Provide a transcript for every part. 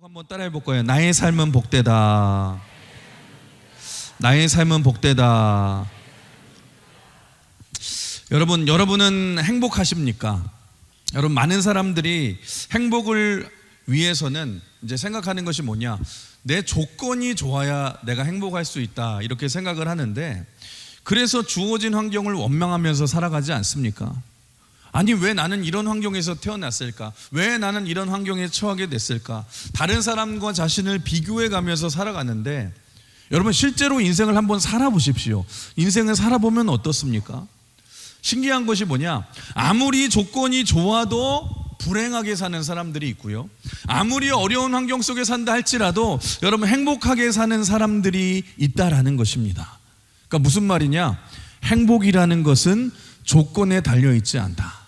한번 따라해 볼 거예요. 나의 삶은 복되다. 나의 삶은 복되다. 여러분은 행복하십니까? 여러분, 많은 사람들이 행복을 위해서는 이제 생각하는 것이 뭐냐? 내 조건이 좋아야 내가 행복할 수 있다, 이렇게 생각을 하는데, 그래서 주어진 환경을 원망하면서 살아가지 않습니까? 아니, 왜 나는 이런 환경에서 태어났을까? 왜 나는 이런 환경에 처하게 됐을까? 다른 사람과 자신을 비교해 가면서 살아가는데, 여러분, 실제로 인생을 한번 살아보십시오. 인생을 살아보면 어떻습니까? 신기한 것이 뭐냐? 아무리 조건이 좋아도 불행하게 사는 사람들이 있고요, 아무리 어려운 환경 속에 산다 할지라도 여러분, 행복하게 사는 사람들이 있다라는 것입니다. 그러니까 무슨 말이냐? 행복이라는 것은 조건에 달려있지 않다.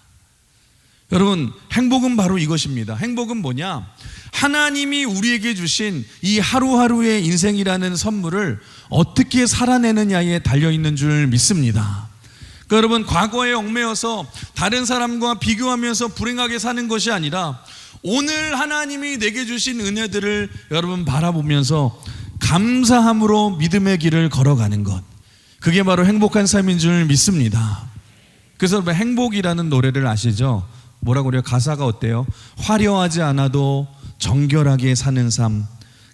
여러분, 행복은 바로 이것입니다. 행복은 뭐냐? 하나님이 우리에게 주신 이 하루하루의 인생이라는 선물을 어떻게 살아내느냐에 달려있는 줄 믿습니다. 그러니까 여러분, 과거에 얽매여서 다른 사람과 비교하면서 불행하게 사는 것이 아니라, 오늘 하나님이 내게 주신 은혜들을 여러분 바라보면서 감사함으로 믿음의 길을 걸어가는 것, 그게 바로 행복한 삶인 줄 믿습니다. 그래서 여러분, 행복이라는 노래를 아시죠? 뭐라고 그래요? 가사가 어때요? 화려하지 않아도 정결하게 사는 삶,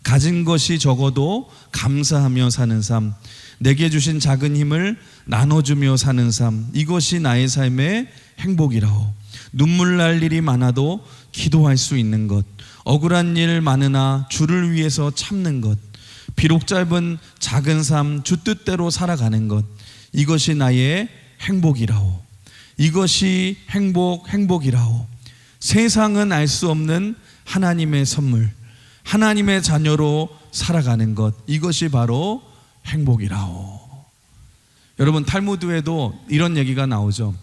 가진 것이 적어도 감사하며 사는 삶, 내게 주신 작은 힘을 나눠주며 사는 삶, 이것이 나의 삶의 행복이라오. 눈물 날 일이 많아도 기도할 수 있는 것, 억울한 일 많으나 주를 위해서 참는 것, 비록 짧은 작은 삶 주 뜻대로 살아가는 것, 이것이 나의 행복이라오. 이것이 행복이라오. 세상은 알 수 없는 하나님의 선물, 하나님의 자녀로 살아가는 것, 이것이 바로 행복이라오. 여러분, 탈무드에도 이런 얘기가 나오죠.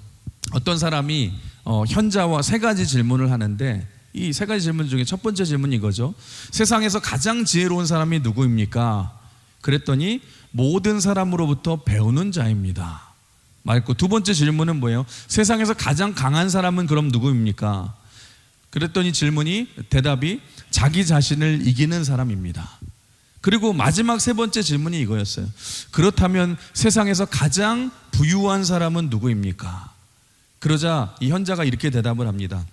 어떤 사람이 현자와 세 가지 질문을 하는데, 이 세 가지 질문 중에 첫 번째 질문이 이거죠. 세상에서 가장 지혜로운 사람이 누구입니까? 그랬더니 모든 사람으로부터 배우는 자입니다. 말고, 두 번째 질문은 뭐예요? 세상에서 가장 강한 사람은 그럼 누구입니까? 그랬더니 대답이 자기 자신을 이기는 사람입니다. 그리고 마지막 세 번째 질문이 이거였어요. 그렇다면 세상에서 가장 부유한 사람은 누구입니까? 그러자 이 현자가 이렇게 대답을 합니다.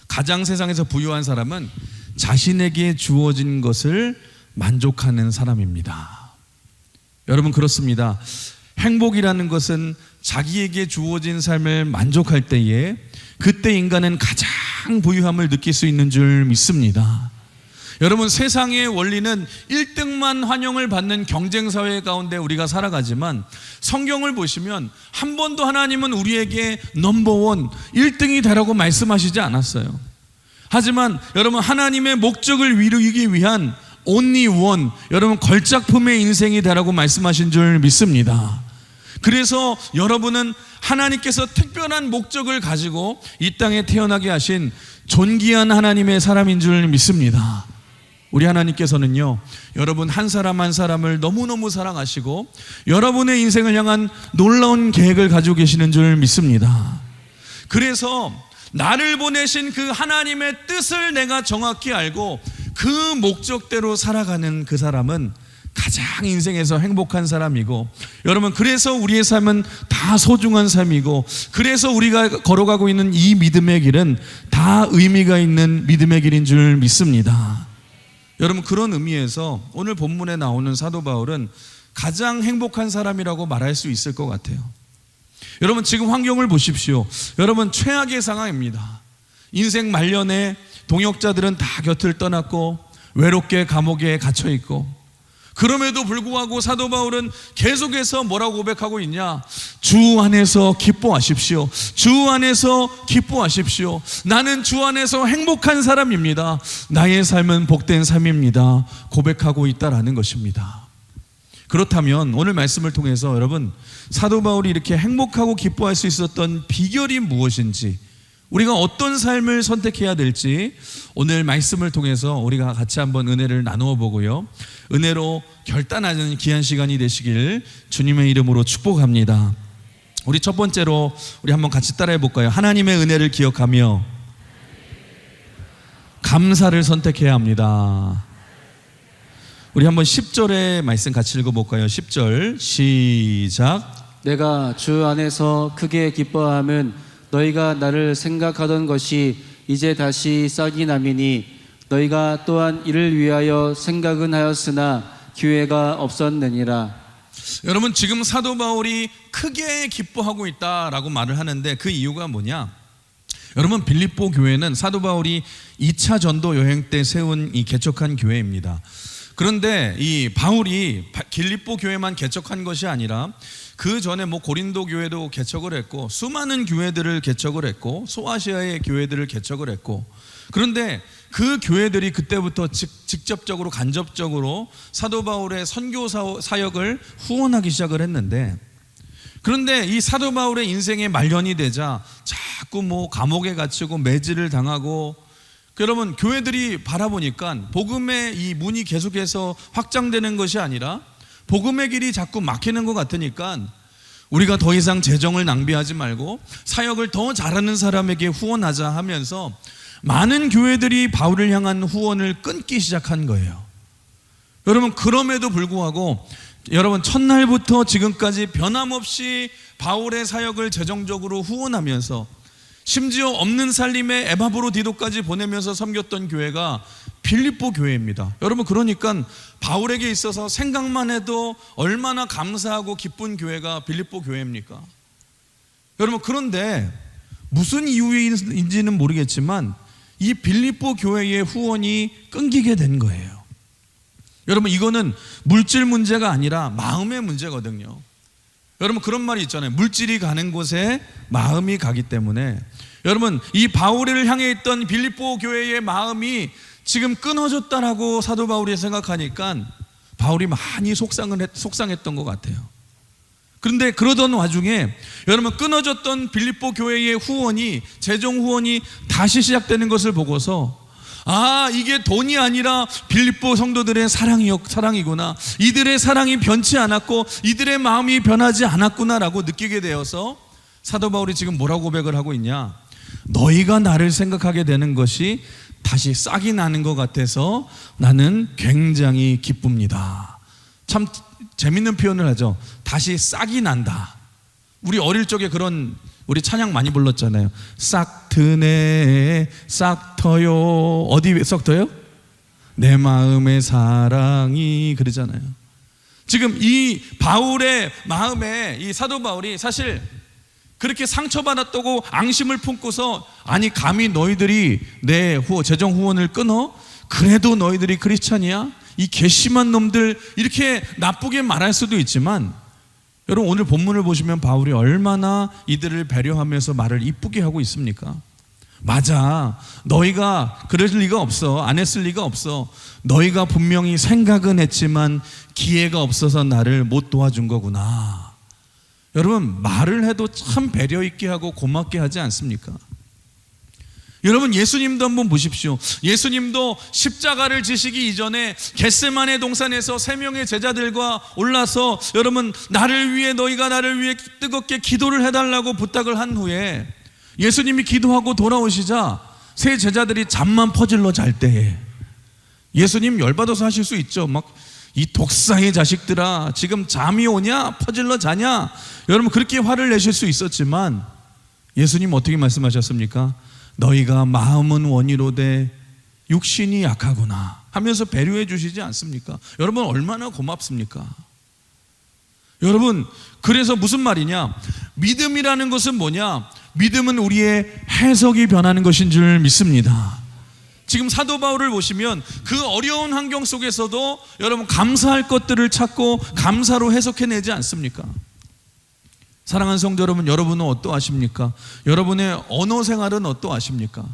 가장 세상에서 부유한 사람은 자신에게 주어진 것을 만족하는 사람입니다. 여러분, 그렇습니다. 행복이라는 것은 자기에게 주어진 삶을 만족할 때에, 그때 인간은 가장 부유함을 느낄 수 있는 줄 믿습니다. 여러분, 세상의 원리는 1등만 환영을 받는 경쟁사회 가운데 우리가 살아가지만, 성경을 보시면 한 번도 하나님은 우리에게 넘버원 1등이 되라고 말씀하시지 않았어요. 하지만 여러분, 하나님의 목적을 이루기 위한 only one, 여러분, 걸작품의 인생이 되라고 말씀하신 줄 믿습니다. 그래서 여러분은 하나님께서 특별한 목적을 가지고 이 땅에 태어나게 하신 존귀한 하나님의 사람인 줄 믿습니다. 우리 하나님께서는요, 여러분 한 사람 한 사람을 너무너무 사랑하시고 여러분의 인생을 향한 놀라운 계획을 가지고 계시는 줄 믿습니다. 그래서 나를 보내신 그 하나님의 뜻을 내가 정확히 알고 그 목적대로 살아가는 그 사람은 가장 인생에서 행복한 사람이고, 여러분, 그래서 우리의 삶은 다 소중한 삶이고, 그래서 우리가 걸어가고 있는 이 믿음의 길은 다 의미가 있는 믿음의 길인 줄 믿습니다. 여러분, 그런 의미에서 오늘 본문에 나오는 사도 바울은 가장 행복한 사람이라고 말할 수 있을 것 같아요. 여러분, 지금 환경을 보십시오. 여러분, 최악의 상황입니다. 인생 말년에 동역자들은 다 곁을 떠났고 외롭게 감옥에 갇혀 있고, 그럼에도 불구하고 사도 바울은 계속해서 뭐라고 고백하고 있냐? 주 안에서 기뻐하십시오. 주 안에서 기뻐하십시오. 나는 주 안에서 행복한 사람입니다. 나의 삶은 복된 삶입니다. 고백하고 있다라는 것입니다. 그렇다면 오늘 말씀을 통해서 여러분, 사도 바울이 이렇게 행복하고 기뻐할 수 있었던 비결이 무엇인지, 우리가 어떤 삶을 선택해야 될지 오늘 말씀을 통해서 우리가 같이 한번 은혜를 나누어 보고요, 은혜로 결단하는 귀한 시간이 되시길 주님의 이름으로 축복합니다. 우리 첫 번째로 우리 한번 같이 따라해 볼까요? 하나님의 은혜를 기억하며 감사를 선택해야 합니다. 우리 한번 10절의 말씀 같이 읽어볼까요? 10절 시작. 내가 주 안에서 크게 기뻐함은 너희가 나를 생각하던 것이 이제 다시 싹이 남이니 너희가 또한 이를 위하여 생각은 하였으나 기회가 없었느니라. 여러분, 지금 사도 바울이 크게 기뻐하고 있다라고 말을 하는데 그 이유가 뭐냐? 여러분, 빌립보 교회는 사도 바울이 2차 전도 여행 때 세운 이 개척한 교회입니다. 그런데 이 바울이 빌립보 교회만 개척한 것이 아니라 그 전에 고린도 교회도 개척을 했고 수많은 교회들을 개척을 했고 소아시아의 교회들을 개척을 했고, 그런데 그 교회들이 그때부터 직접적으로 간접적으로 사도 바울의 선교 사역을 후원하기 시작을 했는데, 그런데 이 사도 바울의 인생의 말년이 되자 자꾸 감옥에 갇히고 매질을 당하고, 여러분, 교회들이 바라보니까 복음의 이 문이 계속해서 확장되는 것이 아니라 복음의 길이 자꾸 막히는 것 같으니까 우리가 더 이상 재정을 낭비하지 말고 사역을 더 잘하는 사람에게 후원하자 하면서 많은 교회들이 바울을 향한 후원을 끊기 시작한 거예요. 여러분, 그럼에도 불구하고 여러분, 첫날부터 지금까지 변함없이 바울의 사역을 재정적으로 후원하면서 심지어 없는 살림에 에바브로디도까지 보내면서 섬겼던 교회가 빌립보 교회입니다. 여러분, 그러니까 바울에게 있어서 생각만 해도 얼마나 감사하고 기쁜 교회가 빌립보 교회입니까? 여러분, 그런데 무슨 이유인지는 모르겠지만 이 빌립보 교회의 후원이 끊기게 된 거예요. 여러분, 이거는 물질 문제가 아니라 마음의 문제거든요. 여러분, 그런 말이 있잖아요. 물질이 가는 곳에 마음이 가기 때문에 여러분, 이 바울을 향해 있던 빌립보 교회의 마음이 지금 끊어졌다라고 사도 바울이 생각하니까 바울이 많이 속상했던 것 같아요. 그런데 그러던 와중에 여러분, 끊어졌던 빌립보 교회의 후원이, 재정 후원이 다시 시작되는 것을 보고서 이게 돈이 아니라 빌립보 성도들의 사랑이구나, 이들의 사랑이 변치 않았고 이들의 마음이 변하지 않았구나라고 느끼게 되어서 사도 바울이 지금 뭐라고 고백을 하고 있냐? 너희가 나를 생각하게 되는 것이 다시 싹이 나는 것 같아서 나는 굉장히 기쁩니다. 참 재밌는 표현을 하죠. 다시 싹이 난다. 우리 어릴 적에 그런 우리 찬양 많이 불렀잖아요. 싹 트네 싹 터요. 어디 싹 터요? 내 마음의 사랑이, 그러잖아요. 지금 이 바울의 마음에 이 사도 바울이 사실 그렇게 상처받았다고 앙심을 품고서 감히 너희들이 내 재정 후원을 끊어? 그래도 너희들이 크리스찬이야? 이 괘씸한 놈들, 이렇게 나쁘게 말할 수도 있지만 여러분, 오늘 본문을 보시면 바울이 얼마나 이들을 배려하면서 말을 이쁘게 하고 있습니까? 맞아, 너희가 그럴 리가 없어, 안 했을 리가 없어. 너희가 분명히 생각은 했지만 기회가 없어서 나를 못 도와준 거구나. 여러분, 말을 해도 참 배려 있게 하고 고맙게 하지 않습니까? 여러분, 예수님도 한번 보십시오. 예수님도 십자가를 지시기 이전에 겟세마네 동산에서 3명의 제자들과 올라서 여러분, 너희가 나를 위해 뜨겁게 기도를 해달라고 부탁을 한 후에 예수님이 기도하고 돌아오시자 세 제자들이 잠만 퍼질러 잘 때에 예수님 열받아서 하실 수 있죠. 이 독사의 자식들아, 지금 잠이 오냐? 퍼질러 자냐? 여러분, 그렇게 화를 내실 수 있었지만 예수님 어떻게 말씀하셨습니까? 너희가 마음은 원이로되 육신이 약하구나 하면서 배려해 주시지 않습니까? 여러분, 얼마나 고맙습니까? 여러분, 그래서 무슨 말이냐? 믿음이라는 것은 뭐냐? 믿음은 우리의 해석이 변하는 것인 줄 믿습니다. 지금 사도 바울을 보시면 그 어려운 환경 속에서도 여러분, 감사할 것들을 찾고 감사로 해석해내지 않습니까? 사랑하는 성도 여러분, 여러분은 어떠하십니까? 여러분의 언어 생활은 어떠하십니까?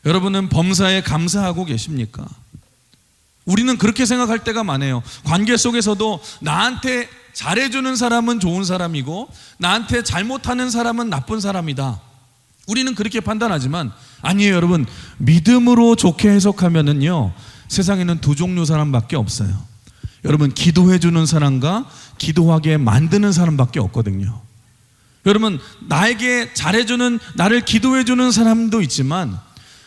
여러분은 범사에 감사하고 계십니까? 우리는 그렇게 생각할 때가 많아요. 관계 속에서도 나한테 잘해주는 사람은 좋은 사람이고 나한테 잘못하는 사람은 나쁜 사람이다. 우리는 그렇게 판단하지만 아니에요. 여러분, 믿음으로 좋게 해석하면은요, 세상에는 두 종류 사람밖에 없어요. 여러분, 기도해주는 사람과 기도하게 만드는 사람밖에 없거든요. 여러분, 나에게 잘해주는, 나를 기도해주는 사람도 있지만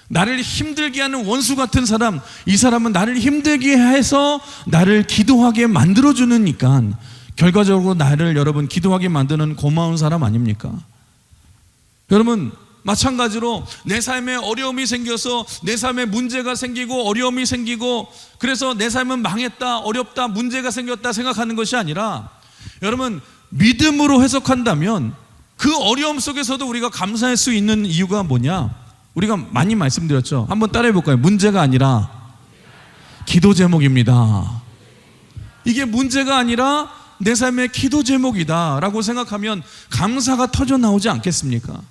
나를 힘들게 하는 원수 같은 사람, 이 사람은 나를 힘들게 해서 나를 기도하게 만들어주니까 결과적으로 나를 여러분 기도하게 만드는 고마운 사람 아닙니까? 여러분 마찬가지로 내 삶에 어려움이 생겨서 내 삶에 문제가 생기고 어려움이 생기고 그래서 내 삶은 망했다, 어렵다, 문제가 생겼다 생각하는 것이 아니라 여러분 믿음으로 해석한다면 그 어려움 속에서도 우리가 감사할 수 있는 이유가 뭐냐? 우리가 많이 말씀드렸죠. 한번 따라해 볼까요? 문제가 아니라 기도 제목입니다. 이게 문제가 아니라 내 삶의 기도 제목이다 라고 생각하면 감사가 터져 나오지 않겠습니까?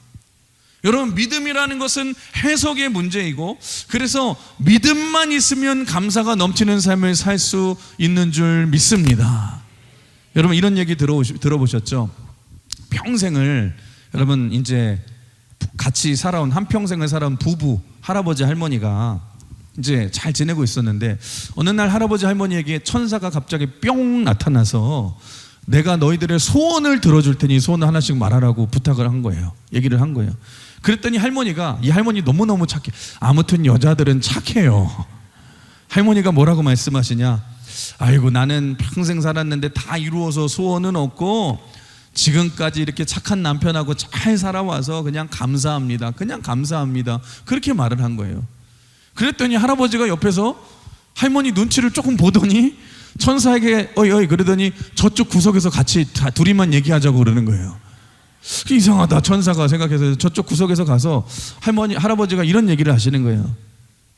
여러분 믿음이라는 것은 해석의 문제이고 그래서 믿음만 있으면 감사가 넘치는 삶을 살 수 있는 줄 믿습니다. 여러분 이런 얘기 들어보셨죠? 평생을 여러분 이제 같이 살아온 한평생을 살아온 부부 할아버지 할머니가 이제 잘 지내고 있었는데 어느 날 할아버지 할머니에게 천사가 갑자기 뿅 나타나서 내가 너희들의 소원을 들어줄 테니 소원을 하나씩 말하라고 부탁을 한 거예요. 얘기를 한 거예요. 그랬더니 할머니가 이 할머니 너무너무 착해. 아무튼 여자들은 착해요. 할머니가 뭐라고 말씀하시냐? 아이고 나는 평생 살았는데 다 이루어서 소원은 없고 지금까지 이렇게 착한 남편하고 잘 살아와서 그냥 감사합니다. 그냥 감사합니다. 그렇게 말을 한 거예요. 그랬더니 할아버지가 옆에서 할머니 눈치를 조금 보더니 천사에게 어이 그러더니 저쪽 구석에서 같이 다 둘이만 얘기하자고 그러는 거예요. 이상하다 천사가 생각해서 저쪽 구석에서 가서 할아버지가 이런 얘기를 하시는 거예요.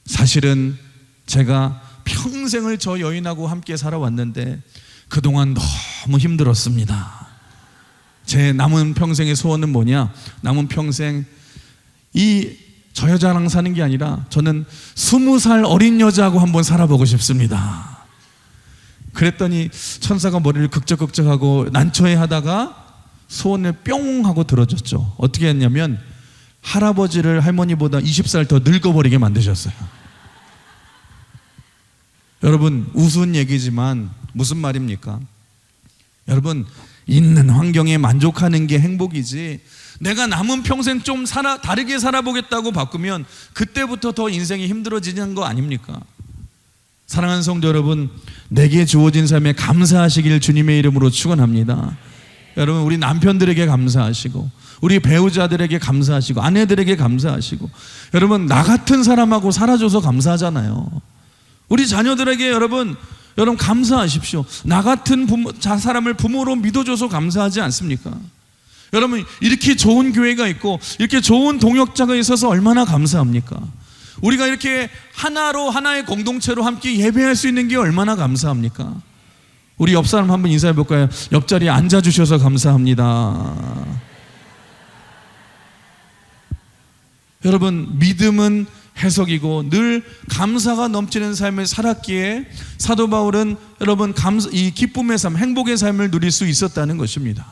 사실은 제가 평생을 저 여인하고 함께 살아왔는데 그동안 너무 힘들었습니다. 제 남은 평생의 소원은 뭐냐? 남은 평생 저 여자랑 사는 게 아니라 저는 20살 어린 여자하고 한번 살아보고 싶습니다. 그랬더니 천사가 머리를 극적극적하고 난처해 하다가 소원을 뿅 하고 들어줬죠. 어떻게 했냐면 할아버지를 할머니보다 20살 더 늙어버리게 만드셨어요. 여러분 우스운 얘기지만 무슨 말입니까? 여러분 있는 환경에 만족하는 게 행복이지 내가 남은 평생 좀 다르게 살아보겠다고 바꾸면 그때부터 더 인생이 힘들어지는 거 아닙니까? 사랑하는 성도 여러분, 내게 주어진 삶에 감사하시길 주님의 이름으로 축원합니다. 여러분 우리 남편들에게 감사하시고 우리 배우자들에게 감사하시고 아내들에게 감사하시고 여러분 나 같은 사람하고 살아줘서 감사하잖아요. 우리 자녀들에게 여러분 감사하십시오. 나 같은 사람을 부모로 믿어줘서 감사하지 않습니까? 여러분 이렇게 좋은 교회가 있고 이렇게 좋은 동역자가 있어서 얼마나 감사합니까? 우리가 이렇게 하나의 공동체로 함께 예배할 수 있는 게 얼마나 감사합니까? 우리 옆 사람 한번 인사해 볼까요? 옆자리에 앉아주셔서 감사합니다. 여러분 믿음은 해석이고 늘 감사가 넘치는 삶을 살았기에 사도 바울은 여러분 이 기쁨의 삶, 행복의 삶을 누릴 수 있었다는 것입니다.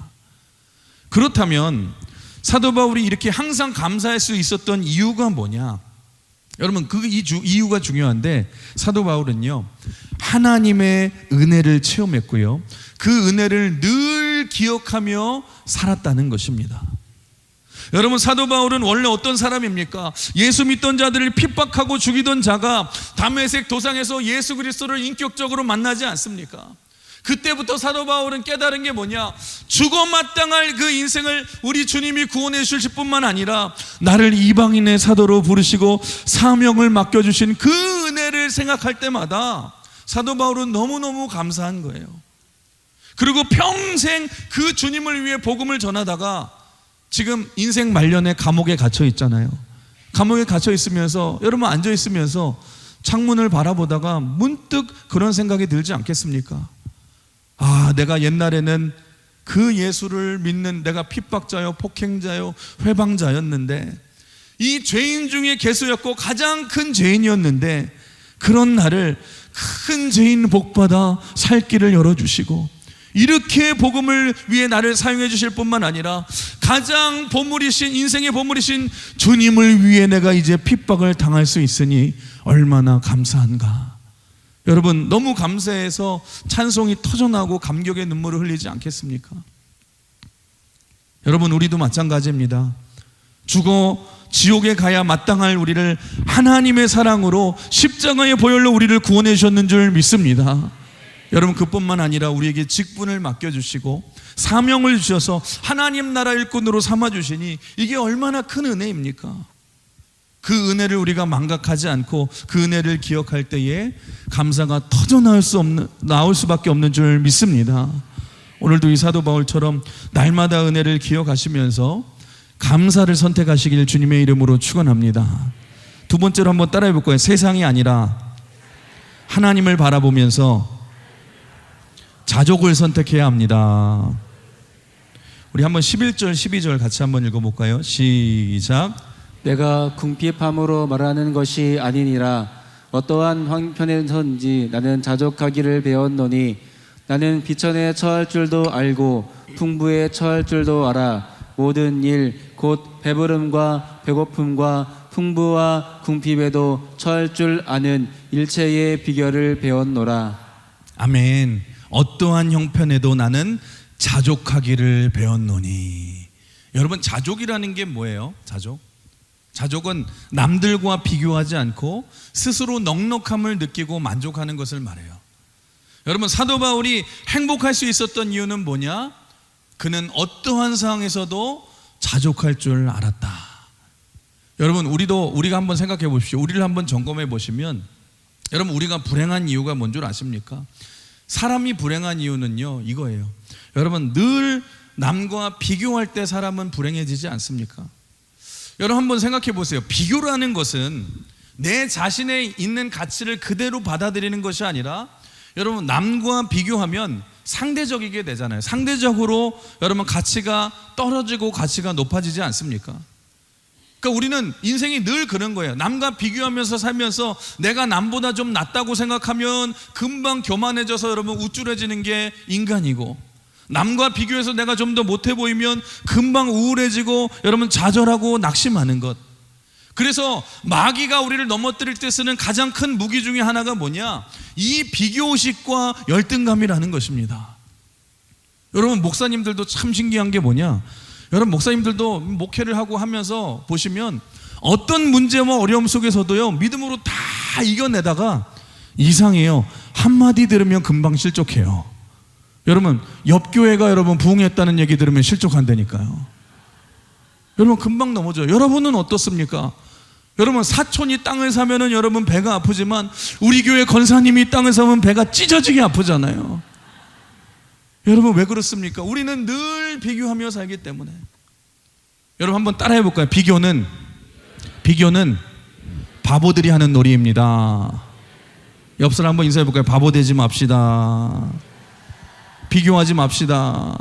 그렇다면 사도 바울이 이렇게 항상 감사할 수 있었던 이유가 뭐냐? 여러분 이유가 중요한데 사도 바울은요 하나님의 은혜를 체험했고요 그 은혜를 늘 기억하며 살았다는 것입니다. 여러분 사도 바울은 원래 어떤 사람입니까? 예수 믿던 자들을 핍박하고 죽이던 자가 다메섹 도상에서 예수 그리스도를 인격적으로 만나지 않습니까? 그때부터 사도 바울은 깨달은 게 뭐냐? 죽어 마땅할 그 인생을 우리 주님이 구원해 주실 뿐만 아니라 나를 이방인의 사도로 부르시고 사명을 맡겨주신 그 은혜를 생각할 때마다 사도 바울은 너무너무 감사한 거예요. 그리고 평생 그 주님을 위해 복음을 전하다가 지금 인생 말년에 감옥에 갇혀 있잖아요. 감옥에 갇혀 있으면서 여러분 앉아 있으면서 창문을 바라보다가 문득 그런 생각이 들지 않겠습니까? 아, 내가 옛날에는 그 예수를 믿는 내가 핍박자요, 폭행자요, 회방자였는데 이 죄인 중에 개수였고 가장 큰 죄인이었는데 그런 나를 큰 죄인 복받아 살 길을 열어주시고 이렇게 복음을 위해 나를 사용해 주실 뿐만 아니라 가장 보물이신 인생의 보물이신 주님을 위해 내가 이제 핍박을 당할 수 있으니 얼마나 감사한가. 여러분 너무 감사해서 찬송이 터져나오고 감격의 눈물을 흘리지 않겠습니까? 여러분 우리도 마찬가지입니다. 죽어 지옥에 가야 마땅할 우리를 하나님의 사랑으로 십자가의 보혈로 우리를 구원해 주셨는 줄 믿습니다. 여러분, 그뿐만 아니라 우리에게 직분을 맡겨주시고 사명을 주셔서 하나님 나라 일꾼으로 삼아주시니 이게 얼마나 큰 은혜입니까? 그 은혜를 우리가 망각하지 않고 그 은혜를 기억할 때에 감사가 터져 나올 수밖에 없는 줄 믿습니다. 오늘도 이 사도 바울처럼 날마다 은혜를 기억하시면서 감사를 선택하시길 주님의 이름으로 축원합니다. 두 번째로 한번 따라해 볼 거예요. 세상이 아니라 하나님을 바라보면서 자족을 선택해야 합니다. 우리 한번 11절 12절 같이 한번 읽어볼까요? 시작. 내가 궁핍함으로 말하는 것이 아니니라. 어떠한 형편에선지 나는 자족하기를 배웠노니 나는 비천에 처할 줄도 알고 풍부에 처할 줄도 알아. 모든 일 곧 배부름과 배고픔과 풍부와 궁핍에도 처할 줄 아는 일체의 비결을 배웠노라. 아멘. 어떠한 형편에도 나는 자족하기를 배웠노니. 여러분, 자족이라는 게 뭐예요? 자족은 남들과 비교하지 않고 스스로 넉넉함을 느끼고 만족하는 것을 말해요. 여러분, 사도 바울이 행복할 수 있었던 이유는 뭐냐? 그는 어떠한 상황에서도 자족할 줄 알았다. 여러분, 우리가 한번 생각해 보십시오. 우리를 한번 점검해 보시면, 여러분, 우리가 불행한 이유가 뭔 줄 아십니까? 사람이 불행한 이유는요, 이거예요. 여러분, 늘 남과 비교할 때 사람은 불행해지지 않습니까? 여러분, 한번 생각해 보세요. 비교라는 것은 내 자신에 있는 가치를 그대로 받아들이는 것이 아니라, 여러분, 남과 비교하면 상대적이게 되잖아요. 상대적으로 여러분 가치가 떨어지고 가치가 높아지지 않습니까? 그러니까 우리는 인생이 늘 그런 거예요. 남과 비교하면서 살면서 내가 남보다 좀 낫다고 생각하면 금방 교만해져서 여러분 우쭐해지는 게 인간이고, 남과 비교해서 내가 좀 더 못해 보이면 금방 우울해지고 여러분 좌절하고 낙심하는 것. 그래서 마귀가 우리를 넘어뜨릴 때 쓰는 가장 큰 무기 중에 하나가 뭐냐? 이 비교의식과 열등감이라는 것입니다. 여러분, 목사님들도 참 신기한 게 뭐냐? 여러분, 목사님들도 목회를 하고 하면서 보시면 어떤 문제와 어려움 속에서도요, 믿음으로 다 이겨내다가 이상해요. 한마디 들으면 금방 실족해요. 여러분, 옆 교회가 여러분 부흥했다는 얘기 들으면 실족한다니까요. 여러분, 금방 넘어져요. 여러분은 어떻습니까? 여러분, 사촌이 땅을 사면은 여러분 배가 아프지만 우리 교회 권사님이 땅을 사면 배가 찢어지게 아프잖아요. 여러분, 왜 그렇습니까? 우리는 늘 비교하며 살기 때문에. 여러분, 한번 따라해 볼까요? 비교는 바보들이 하는 놀이입니다. 옆 사람 한번 인사해 볼까요? 바보 되지 맙시다. 비교하지 맙시다.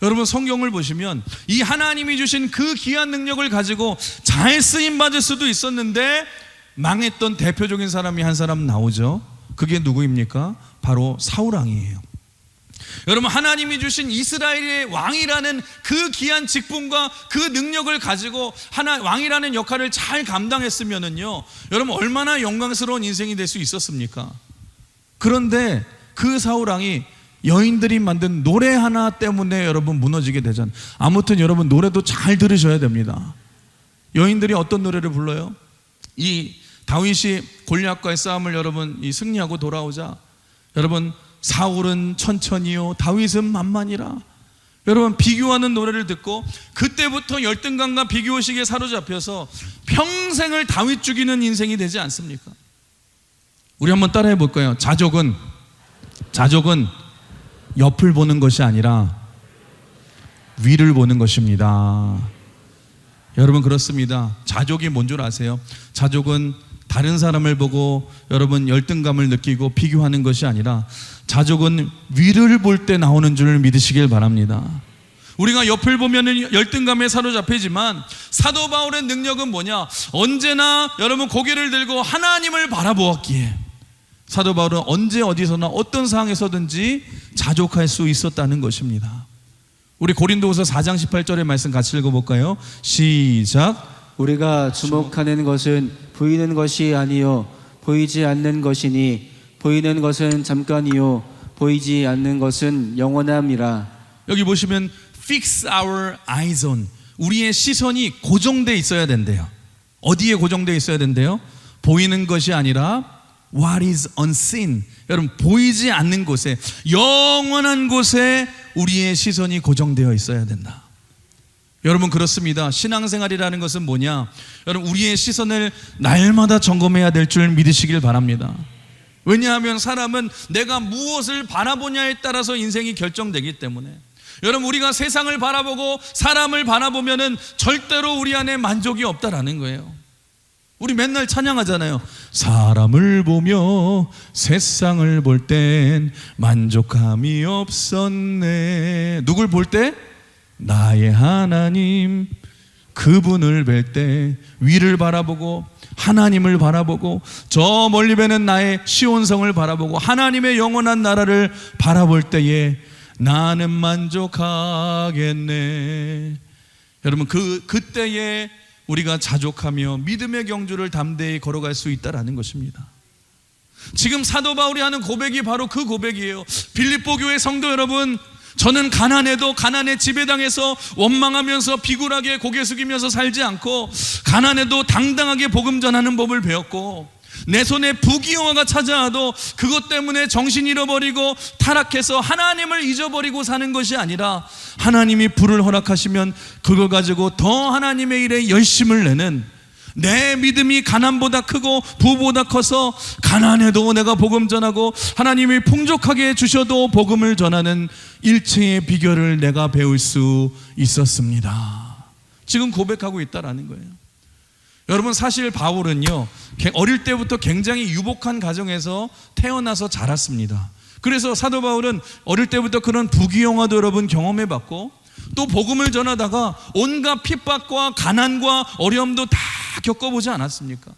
여러분, 성경을 보시면 이 하나님이 주신 그 귀한 능력을 가지고 잘 쓰임 받을 수도 있었는데 망했던 대표적인 사람이 한 사람 나오죠. 그게 누구입니까? 바로 사울 왕이에요. 여러분, 하나님이 주신 이스라엘의 왕이라는 그 귀한 직분과 그 능력을 가지고 왕이라는 역할을 잘 감당했으면은요, 여러분 얼마나 영광스러운 인생이 될 수 있었습니까? 그런데 그 사울 왕이 여인들이 만든 노래 하나 때문에 여러분 무너지게 되잖아요. 아무튼 여러분, 노래도 잘 들으셔야 됩니다. 여인들이 어떤 노래를 불러요? 이 다윗이 골리앗과의 싸움을 여러분 승리하고 돌아오자, 여러분, 사울은 천천히요 다윗은 만만이라. 여러분, 비교하는 노래를 듣고 그때부터 열등감과 비교의식에 사로잡혀서 평생을 다윗 죽이는 인생이 되지 않습니까? 우리 한번 따라해 볼까요? 자족은 옆을 보는 것이 아니라 위를 보는 것입니다. 여러분, 그렇습니다. 자족이 뭔 줄 아세요? 자족은 다른 사람을 보고 여러분 열등감을 느끼고 비교하는 것이 아니라 자족은 위를 볼 때 나오는 줄 믿으시길 바랍니다. 우리가 옆을 보면 열등감에 사로잡히지만 사도 바울의 능력은 뭐냐? 언제나 여러분 고개를 들고 하나님을 바라보았기에 사도 바울은 언제 어디서나 어떤 상황에서든지 자족할 수 있었다는 것입니다. 우리 고린도후서 4장 18절의 말씀 같이 읽어볼까요? 시작. 우리가 주목하는 것은 보이는 것이 아니요 보이지 않는 것이니 보이는 것은 잠깐이요 보이지 않는 것은 영원함이라. 여기 보시면 fix our eyes on, 우리의 시선이 고정돼 있어야 된대요. 어디에 고정돼 있어야 된대요? 보이는 것이 아니라 what is unseen. 여러분, 보이지 않는 곳에, 영원한 곳에 우리의 시선이 고정되어 있어야 된다. 여러분, 그렇습니다. 신앙생활이라는 것은 뭐냐? 여러분, 우리의 시선을 날마다 점검해야 될 줄 믿으시길 바랍니다. 왜냐하면 사람은 내가 무엇을 바라보냐에 따라서 인생이 결정되기 때문에, 여러분, 우리가 세상을 바라보고 사람을 바라보면은 절대로 우리 안에 만족이 없다라는 거예요. 우리 맨날 찬양하잖아요. 사람을 보며 세상을 볼 땐 만족함이 없었네. 누굴 볼 때? 나의 하나님, 그분을 뵐 때 위를 바라보고 하나님을 바라보고 저 멀리 뵈는 나의 시온성을 바라보고 하나님의 영원한 나라를 바라볼 때에 나는 만족하겠네. 여러분, 그때에 우리가 자족하며 믿음의 경주를 담대히 걸어갈 수 있다라는 것입니다. 지금 사도 바울이 하는 고백이 바로 그 고백이에요. 빌립보 교회 성도 여러분, 저는 가난해도 가난에 지배당해서 원망하면서 비굴하게 고개 숙이면서 살지 않고, 가난해도 당당하게 복음 전하는 법을 배웠고, 내 손에 부귀영화가 찾아와도 그것 때문에 정신 잃어버리고 타락해서 하나님을 잊어버리고 사는 것이 아니라, 하나님이 불을 허락하시면 그걸 가지고 더 하나님의 일에 열심을 내는, 내 믿음이 가난보다 크고 부보다 커서 가난해도 내가 복음 전하고 하나님이 풍족하게 주셔도 복음을 전하는 일체의 비결을 내가 배울 수 있었습니다. 지금 고백하고 있다라는 거예요. 여러분, 사실 바울은요, 어릴 때부터 굉장히 유복한 가정에서 태어나서 자랐습니다. 그래서 사도 바울은 어릴 때부터 그런 부귀영화도 여러분 경험해봤고, 또 복음을 전하다가 온갖 핍박과 가난과 어려움도 다 겪어보지 않았습니까?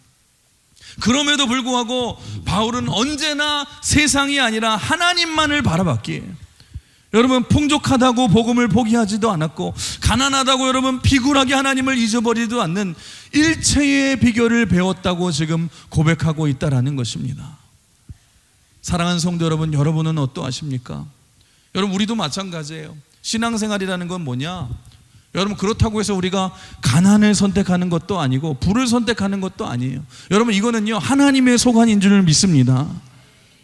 그럼에도 불구하고 바울은 언제나 세상이 아니라 하나님만을 바라봤기에, 여러분, 풍족하다고 복음을 포기하지도 않았고, 가난하다고 여러분 비굴하게 하나님을 잊어버리지도 않는 일체의 비결을 배웠다고 지금 고백하고 있다라는 것입니다. 사랑하는 성도 여러분, 여러분은 어떠하십니까? 여러분, 우리도 마찬가지예요. 신앙생활이라는 건 뭐냐? 여러분, 그렇다고 해서 우리가 가난을 선택하는 것도 아니고 부를 선택하는 것도 아니에요. 여러분, 이거는요, 하나님의 소관인 줄 믿습니다.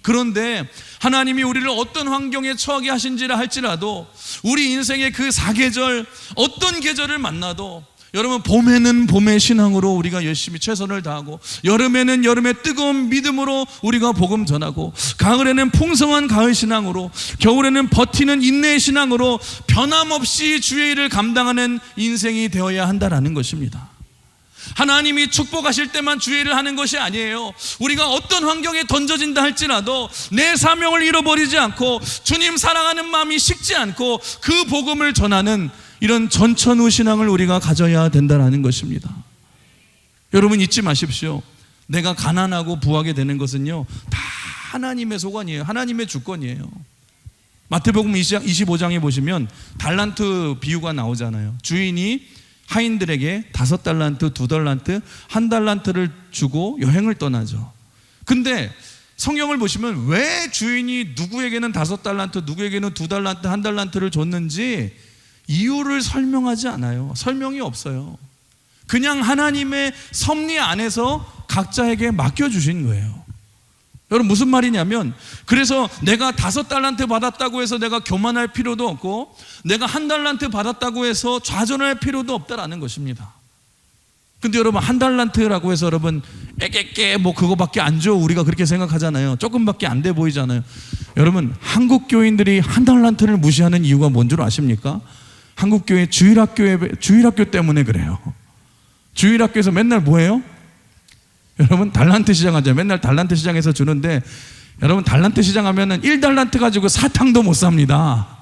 그런데 하나님이 우리를 어떤 환경에 처하게 하신지라 할지라도, 우리 인생의 그 사계절, 어떤 계절을 만나도, 여러분, 봄에는 봄의 신앙으로 우리가 열심히 최선을 다하고, 여름에는 여름의 뜨거운 믿음으로 우리가 복음 전하고, 가을에는 풍성한 가을 신앙으로, 겨울에는 버티는 인내의 신앙으로 변함없이 주의 일을 감당하는 인생이 되어야 한다라는 것입니다. 하나님이 축복하실 때만 주의 일을 하는 것이 아니에요. 우리가 어떤 환경에 던져진다 할지라도 내 사명을 잃어버리지 않고, 주님 사랑하는 마음이 식지 않고 그 복음을 전하는 이런 전천후 신앙을 우리가 가져야 된다는 것입니다. 여러분, 잊지 마십시오. 내가 가난하고 부하게 되는 것은요, 다 하나님의 소관이에요. 하나님의 주권이에요. 마태복음 25장에 보시면 달란트 비유가 나오잖아요. 주인이 하인들에게 5달란트, 2달란트, 1달란트를 주고 여행을 떠나죠. 근데 성경을 보시면 왜 주인이 누구에게는 5달란트, 누구에게는 2달란트, 1달란트를 줬는지 이유를 설명하지 않아요. 설명이 없어요. 그냥 하나님의 섭리 안에서 각자에게 맡겨주신 거예요. 여러분, 무슨 말이냐면, 그래서 내가 5달란트 받았다고 해서 내가 교만할 필요도 없고, 내가 1달란트 받았다고 해서 좌절할 필요도 없다라는 것입니다. 근데 여러분, 1달란트라고 해서 여러분 애깨깨 뭐 그거밖에 안 줘, 우리가 그렇게 생각하잖아요. 조금밖에 안 돼 보이잖아요. 여러분, 한국 교인들이 1달란트를 무시하는 이유가 뭔 줄 아십니까? 한국 교회 주일학교 때문에 그래요. 주일학교에서 맨날 뭐예요? 여러분, 달란트 시장 하죠. 맨날 달란트 시장에서 주는데, 여러분, 달란트 시장 하면은 1달란트 가지고 사탕도 못 삽니다.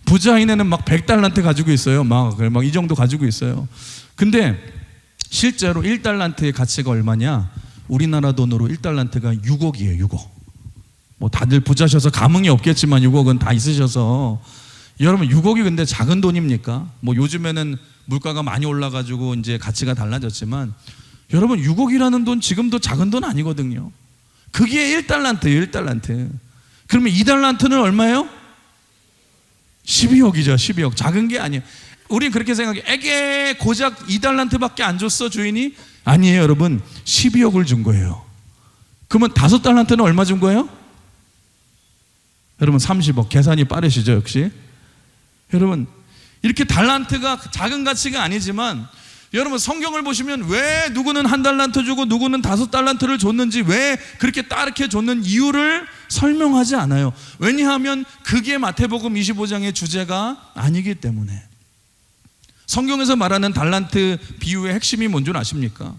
부자인에는 막 100달란트 가지고 있어요. 막 이 정도 가지고 있어요. 근데 실제로 1달란트의 가치가 얼마냐? 우리나라 돈으로 1달란트가 6억이에요. 6억. 뭐 다들 부자셔서 감흥이 없겠지만 6억은 다 있으셔서, 여러분, 6억이 근데 작은 돈입니까? 뭐 요즘에는 물가가 많이 올라가지고 이제 가치가 달라졌지만, 여러분, 6억이라는 돈 지금도 작은 돈 아니거든요. 그게 1달란트예요. 1달란트. 그러면 2달란트는 얼마예요? 12억이죠. 12억. 작은 게 아니에요. 우린 그렇게 생각해. 에게 고작 2달란트밖에 안 줬어 주인이? 아니에요 여러분, 12억을 준 거예요. 그러면 5달란트는 얼마 준 거예요? 여러분 30억. 계산이 빠르시죠 역시. 여러분 이렇게 달란트가 작은 가치가 아니지만, 여러분 성경을 보시면 왜 누구는 1달란트 주고 누구는 5달란트를 줬는지, 왜 그렇게 따르게 줬는 이유를 설명하지 않아요. 왜냐하면 그게 마태복음 25장의 주제가 아니기 때문에. 성경에서 말하는 달란트 비유의 핵심이 뭔 줄 아십니까?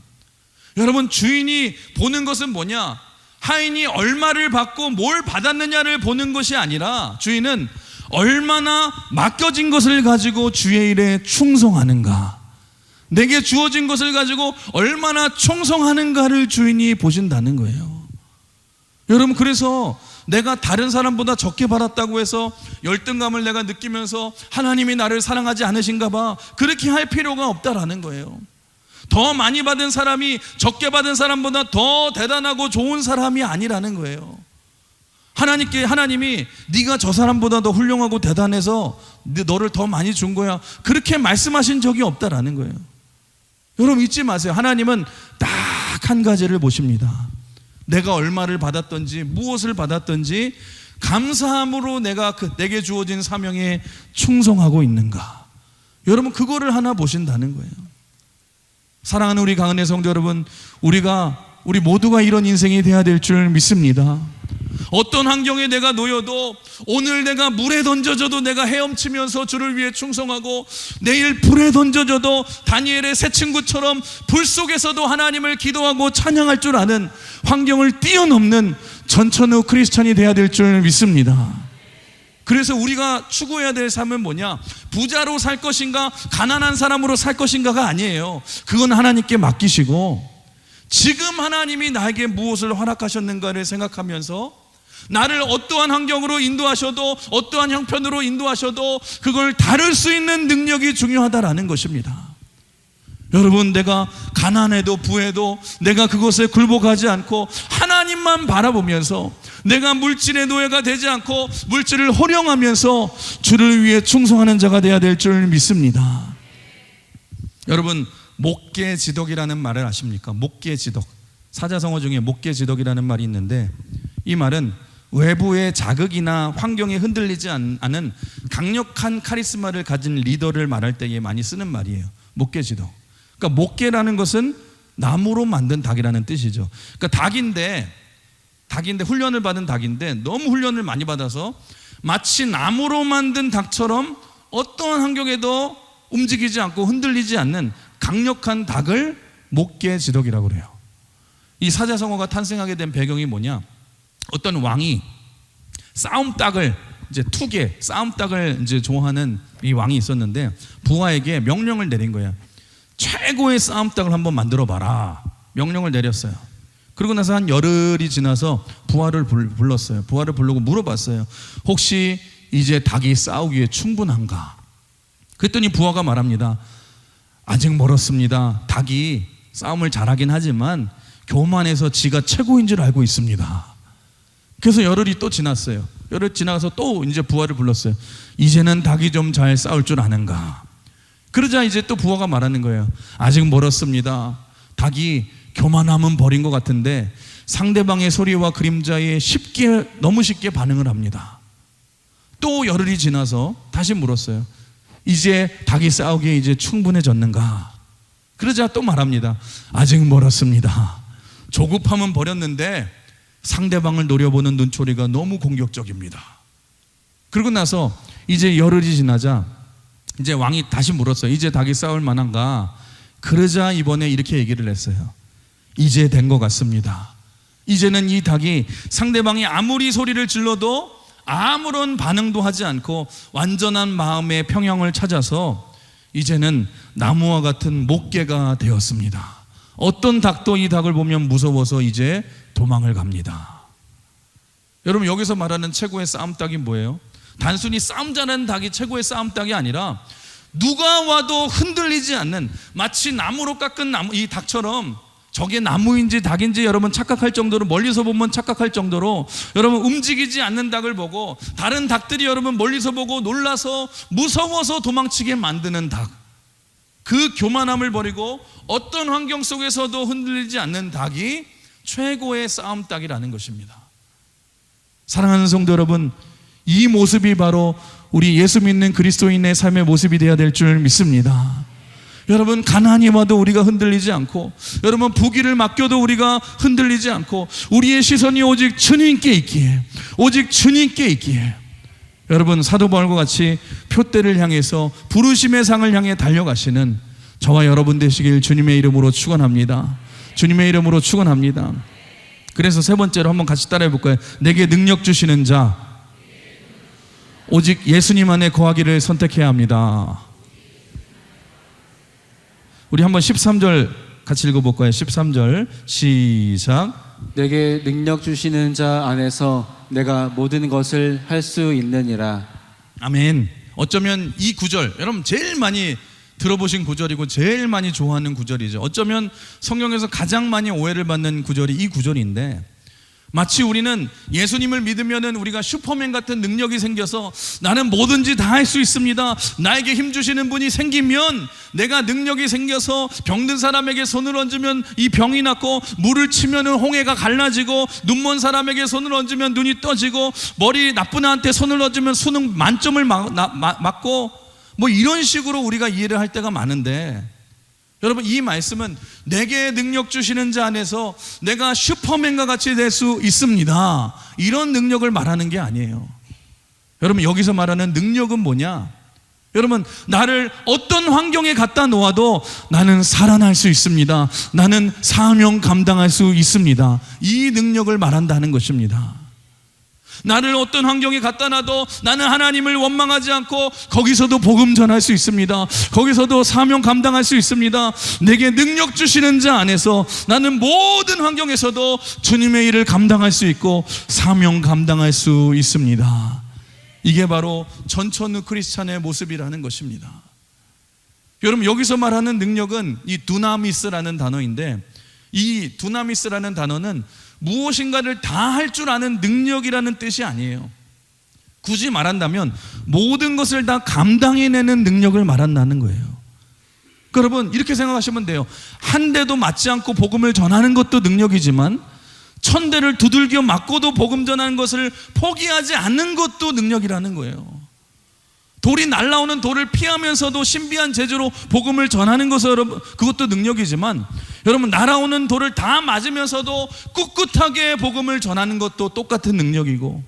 여러분 주인이 보는 것은 뭐냐? 하인이 얼마를 받고 뭘 받았느냐를 보는 것이 아니라, 주인은 얼마나 맡겨진 것을 가지고 주의 일에 충성하는가, 내게 주어진 것을 가지고 얼마나 충성하는가를 주인이 보신다는 거예요. 여러분 그래서 내가 다른 사람보다 적게 받았다고 해서 열등감을 내가 느끼면서 하나님이 나를 사랑하지 않으신가 봐, 그렇게 할 필요가 없다라는 거예요. 더 많이 받은 사람이 적게 받은 사람보다 더 대단하고 좋은 사람이 아니라는 거예요. 하나님이 네가 저 사람보다 더 훌륭하고 대단해서 너를 더 많이 준 거야, 그렇게 말씀하신 적이 없다라는 거예요. 여러분 잊지 마세요. 하나님은 딱 한 가지를 보십니다. 내가 얼마를 받았든지 무엇을 받았든지 감사함으로 내게 주어진 사명에 충성하고 있는가, 여러분 그거를 하나 보신다는 거예요. 사랑하는 우리 강은혜 성도 여러분, 우리 모두가 이런 인생이 돼야 될 줄 믿습니다. 어떤 환경에 내가 놓여도, 오늘 내가 물에 던져져도 내가 헤엄치면서 주를 위해 충성하고, 내일 불에 던져져도 다니엘의 세 친구처럼 불 속에서도 하나님을 기도하고 찬양할 줄 아는, 환경을 뛰어넘는 전천후 크리스찬이 돼야 될 줄 믿습니다. 그래서 우리가 추구해야 될 삶은 뭐냐? 부자로 살 것인가 가난한 사람으로 살 것인가가 아니에요. 그건 하나님께 맡기시고, 지금 하나님이 나에게 무엇을 허락하셨는가를 생각하면서 나를 어떠한 환경으로 인도하셔도, 어떠한 형편으로 인도하셔도 그걸 다룰 수 있는 능력이 중요하다라는 것입니다. 여러분 내가 가난해도 부해도 내가 그것에 굴복하지 않고 하나님만 바라보면서, 내가 물질의 노예가 되지 않고 물질을 호령하면서 주를 위해 충성하는 자가 되어야 될 줄 믿습니다. 여러분 목계지덕이라는 말을 아십니까? 목계지덕. 사자성어 중에 목계지덕이라는 말이 있는데, 이 말은 외부의 자극이나 환경에 흔들리지 않은 강력한 카리스마를 가진 리더를 말할 때에 많이 쓰는 말이에요. 목계지덕. 그러니까 목계라는 것은 나무로 만든 닭이라는 뜻이죠. 그러니까 닭인데 훈련을 받은 닭인데, 너무 훈련을 많이 받아서 마치 나무로 만든 닭처럼 어떠한 환경에도 움직이지 않고 흔들리지 않는 강력한 닭을 목계지덕이라고 그래요. 이 사자성어가 탄생하게 된 배경이 뭐냐? 어떤 왕이 싸움닭을, 이제 투개, 싸움닭을 이제 좋아하는 이 왕이 있었는데, 부하에게 명령을 내린 거예요. 최고의 싸움닭을 한번 만들어 봐라. 명령을 내렸어요. 그러고 나서 한 열흘이 지나서 부하를 불렀어요. 부하를 부르고 물어봤어요. 혹시 이제 닭이 싸우기에 충분한가? 그랬더니 부하가 말합니다. 아직 멀었습니다. 닭이 싸움을 잘하긴 하지만 교만해서 지가 최고인 줄 알고 있습니다. 그래서 열흘이 또 지났어요. 열흘 지나서 또 이제 부하를 불렀어요. 이제는 닭이 좀 잘 싸울 줄 아는가? 그러자 이제 또 부하가 말하는 거예요. 아직 멀었습니다. 닭이 교만함은 버린 것 같은데 상대방의 소리와 그림자에 너무 쉽게 반응을 합니다. 또 열흘이 지나서 다시 물었어요. 이제 닭이 싸우기에 이제 충분해졌는가? 그러자 또 말합니다. 아직 멀었습니다. 조급함은 버렸는데 상대방을 노려보는 눈초리가 너무 공격적입니다. 그러고 나서 이제 열흘이 지나자 이제 왕이 다시 물었어요. 이제 닭이 싸울 만한가? 그러자 이번에 이렇게 얘기를 했어요. 이제 된 것 같습니다. 이제는 이 닭이 상대방이 아무리 소리를 질러도 아무런 반응도 하지 않고 완전한 마음의 평형을 찾아서 이제는 나무와 같은 목계가 되었습니다. 어떤 닭도 이 닭을 보면 무서워서 이제 도망을 갑니다. 여러분 여기서 말하는 최고의 싸움닭이 뭐예요? 단순히 싸움 잘하는 닭이 최고의 싸움닭이 아니라 누가 와도 흔들리지 않는, 마치 나무로 깎은 이 닭처럼 저게 나무인지 닭인지 여러분 착각할 정도로, 멀리서 보면 착각할 정도로 여러분 움직이지 않는 닭을 보고 다른 닭들이 여러분 멀리서 보고 놀라서 무서워서 도망치게 만드는 닭, 그 교만함을 버리고 어떤 환경 속에서도 흔들리지 않는 닭이 최고의 싸움 닭이라는 것입니다. 사랑하는 성도 여러분, 이 모습이 바로 우리 예수 믿는 그리스도인의 삶의 모습이 되어야 될 줄 믿습니다. 여러분, 가난이 와도 우리가 흔들리지 않고, 여러분 부귀를 맡겨도 우리가 흔들리지 않고, 우리의 시선이 오직 주님께 있기에, 오직 주님께 있기에, 여러분 사도 바울과 같이 표대를 향해서 부르심의 상을 향해 달려가시는 저와 여러분 되시길 주님의 이름으로 축원합니다. 주님의 이름으로 축원합니다. 그래서 세 번째로 한번 같이 따라해 볼까요? 내게 능력 주시는 자, 오직 예수님 안에 거하기를 선택해야 합니다. 우리 한번 13절 같이 읽어볼까요? 13절 시작. 내게 능력 주시는 자 안에서 내가 모든 것을 할 수 있느니라. 아멘. 어쩌면 이 구절 여러분 제일 많이 들어보신 구절이고 제일 많이 좋아하는 구절이죠. 어쩌면 성경에서 가장 많이 오해를 받는 구절이 이 구절인데, 마치 우리는 예수님을 믿으면은 우리가 슈퍼맨 같은 능력이 생겨서 나는 뭐든지 다 할 수 있습니다, 나에게 힘 주시는 분이 생기면 내가 능력이 생겨서 병든 사람에게 손을 얹으면 이 병이 낫고, 물을 치면은 홍해가 갈라지고, 눈먼 사람에게 손을 얹으면 눈이 떠지고, 머리 나쁜 아한테 손을 얹으면 수능 만점을 맞고, 뭐 이런 식으로 우리가 이해를 할 때가 많은데, 여러분 이 말씀은 내게 능력 주시는 자 안에서 내가 슈퍼맨과 같이 될 수 있습니다, 이런 능력을 말하는 게 아니에요. 여러분 여기서 말하는 능력은 뭐냐? 여러분 나를 어떤 환경에 갖다 놓아도 나는 살아날 수 있습니다, 나는 사명 감당할 수 있습니다, 이 능력을 말한다는 것입니다. 나를 어떤 환경에 갖다 놔도 나는 하나님을 원망하지 않고 거기서도 복음 전할 수 있습니다, 거기서도 사명 감당할 수 있습니다. 내게 능력 주시는 자 안에서 나는 모든 환경에서도 주님의 일을 감당할 수 있고 사명 감당할 수 있습니다. 이게 바로 전천후 크리스찬의 모습이라는 것입니다. 여러분 여기서 말하는 능력은 이 두나미스라는 단어인데, 이 두나미스라는 단어는 무엇인가를 다 할 줄 아는 능력이라는 뜻이 아니에요. 굳이 말한다면 모든 것을 다 감당해내는 능력을 말한다는 거예요. 여러분 이렇게 생각하시면 돼요. 한 대도 맞지 않고 복음을 전하는 것도 능력이지만, 1000대를 두들겨 맞고도 복음 전하는 것을 포기하지 않는 것도 능력이라는 거예요. 돌이 날라오는 돌을 피하면서도 신비한 재주로 복음을 전하는 것은 여러분 그것도 능력이지만, 여러분 날아오는 돌을 다 맞으면서도 꿋꿋하게 복음을 전하는 것도 똑같은 능력이고,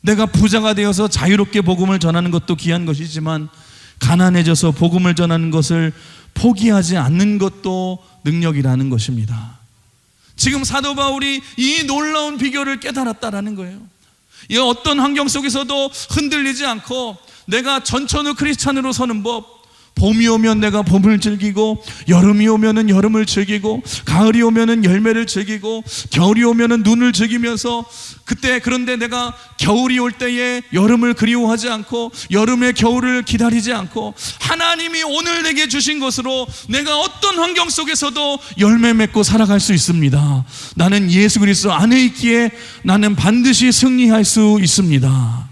내가 부자가 되어서 자유롭게 복음을 전하는 것도 귀한 것이지만, 가난해져서 복음을 전하는 것을 포기하지 않는 것도 능력이라는 것입니다. 지금 사도 바울이 이 놀라운 비결을 깨달았다라는 거예요. 이 어떤 환경 속에서도 흔들리지 않고 내가 전천후 크리스찬으로 서는 법, 봄이 오면 내가 봄을 즐기고, 여름이 오면은 여름을 즐기고, 가을이 오면은 열매를 즐기고, 겨울이 오면은 눈을 즐기면서, 그때 그런데 내가 겨울이 올 때에 여름을 그리워하지 않고 여름의 겨울을 기다리지 않고, 하나님이 오늘 내게 주신 것으로 내가 어떤 환경 속에서도 열매 맺고 살아갈 수 있습니다. 나는 예수 그리스도 안에 있기에 나는 반드시 승리할 수 있습니다.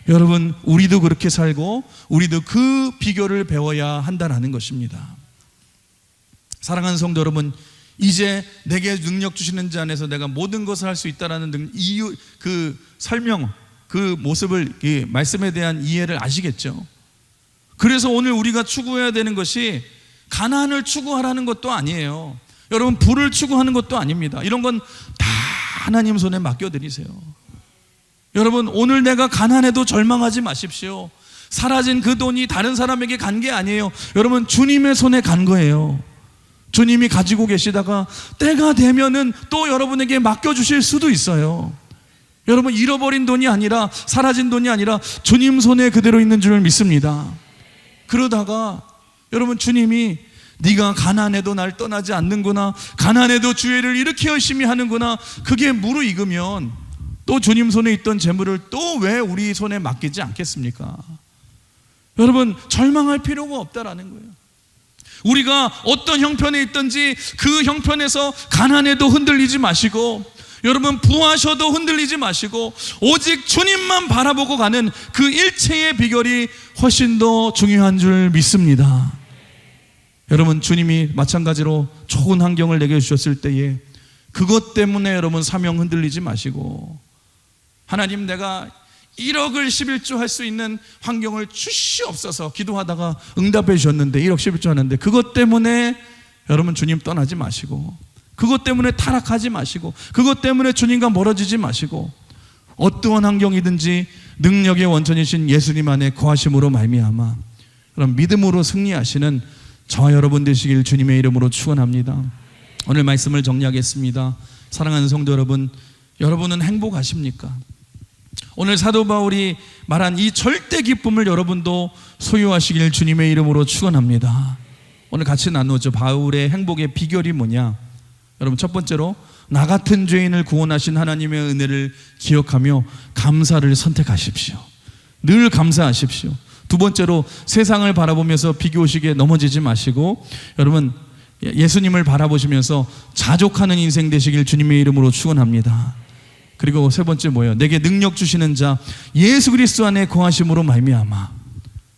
여러분 우리도 그렇게 살고 우리도 그 비결을 배워야 한다는 것입니다. 사랑하는 성도 여러분, 이제 내게 능력 주시는 자 안에서 내가 모든 것을 할 수 있다라는 이유, 그 설명, 그 모습을, 이 말씀에 대한 이해를 아시겠죠? 그래서 오늘 우리가 추구해야 되는 것이 가난을 추구하라는 것도 아니에요. 여러분 부를 추구하는 것도 아닙니다. 이런 건 다 하나님 손에 맡겨드리세요. 여러분 오늘 내가 가난해도 절망하지 마십시오. 사라진 그 돈이 다른 사람에게 간 게 아니에요. 여러분 주님의 손에 간 거예요. 주님이 가지고 계시다가 때가 되면은 또 여러분에게 맡겨주실 수도 있어요. 여러분 잃어버린 돈이 아니라, 사라진 돈이 아니라 주님 손에 그대로 있는 줄 믿습니다. 그러다가 여러분 주님이 네가 가난해도 날 떠나지 않는구나, 가난해도 주의를 이렇게 열심히 하는구나, 그게 무르익으면 또 주님 손에 있던 재물을 또 왜 우리 손에 맡기지 않겠습니까? 여러분 절망할 필요가 없다라는 거예요. 우리가 어떤 형편에 있든지 그 형편에서 가난해도 흔들리지 마시고, 여러분 부하셔도 흔들리지 마시고, 오직 주님만 바라보고 가는 그 일체의 비결이 훨씬 더 중요한 줄 믿습니다. 여러분, 주님이 마찬가지로 좋은 환경을 내게 주셨을 때에 그것 때문에 여러분 사명 흔들리지 마시고, 하나님 내가 1억을 11조 할 수 있는 환경을 주시옵소서 기도하다가 응답해 주셨는데 1억 11조 하는데 그것 때문에 여러분 주님 떠나지 마시고, 그것 때문에 타락하지 마시고, 그것 때문에 주님과 멀어지지 마시고, 어떠한 환경이든지 능력의 원천이신 예수님 안에 거하심으로 말미암아 그럼 믿음으로 승리하시는 저와 여러분 되시길 주님의 이름으로 축원합니다. 오늘 말씀을 정리하겠습니다. 사랑하는 성도 여러분, 여러분은 행복하십니까? 오늘 사도 바울이 말한 이 절대 기쁨을 여러분도 소유하시길 주님의 이름으로 축원합니다. 오늘 같이 나누죠. 바울의 행복의 비결이 뭐냐? 여러분, 첫 번째로 나 같은 죄인을 구원하신 하나님의 은혜를 기억하며 감사를 선택하십시오. 늘 감사하십시오. 두 번째로 세상을 바라보면서 비교의식에 넘어지지 마시고 여러분 예수님을 바라보시면서 자족하는 인생 되시길 주님의 이름으로 축원합니다. 그리고 세 번째 뭐예요? 내게 능력 주시는 자 예수 그리스도 안에 거하심으로 말미암아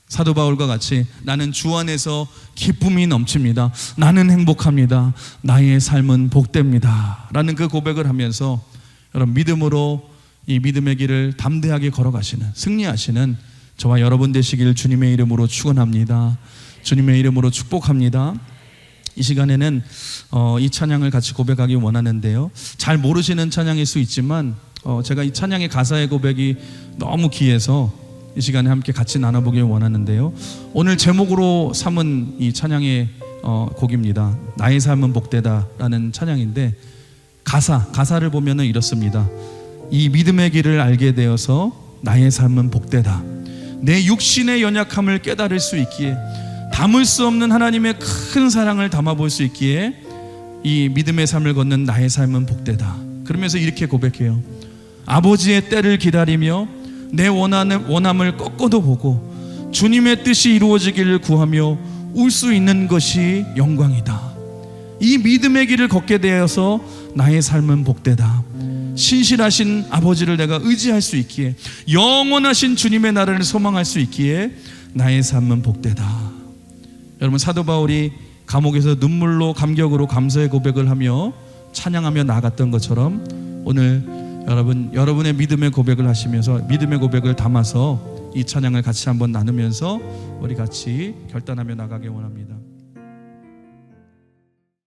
사도 바울과 같이 나는 주 안에서 기쁨이 넘칩니다. 나는 행복합니다. 나의 삶은 복됩니다. 라는 그 고백을 하면서 여러분 믿음으로 이 믿음의 길을 담대하게 걸어가시는 승리하시는 저와 여러분 되시길 주님의 이름으로 축원합니다. 주님의 이름으로 축복합니다. 이 시간에는 이 찬양을 같이 고백하기 원하는데요, 잘 모르시는 찬양일 수 있지만 제가 이 찬양의 가사의 고백이 너무 귀해서 이 시간에 함께 같이 나눠보기 원하는데요, 오늘 제목으로 삼은 이 찬양의 곡입니다. 나의 삶은 복되다 라는 찬양인데 가사를 보면은 이렇습니다. 이 믿음의 길을 알게 되어서 나의 삶은 복되다. 내 육신의 연약함을 깨달을 수 있기에, 담을 수 없는 하나님의 큰 사랑을 담아볼 수 있기에 이 믿음의 삶을 걷는 나의 삶은 복되다. 그러면서 이렇게 고백해요. 아버지의 때를 기다리며 내 원함을 꺾어도 보고 주님의 뜻이 이루어지기를 구하며 울 수 있는 것이 영광이다. 이 믿음의 길을 걷게 되어서 나의 삶은 복되다. 신실하신 아버지를 내가 의지할 수 있기에, 영원하신 주님의 나라를 소망할 수 있기에 나의 삶은 복되다. 여러분, 사도 바울이 감옥에서 눈물로 감격으로 감사의 고백을 하며 찬양하며 나갔던 것처럼 오늘 여러분의 믿음의 고백을 하시면서 믿음의 고백을 담아서 이 찬양을 같이 한번 나누면서 우리 같이 결단하며 나가기 원합니다.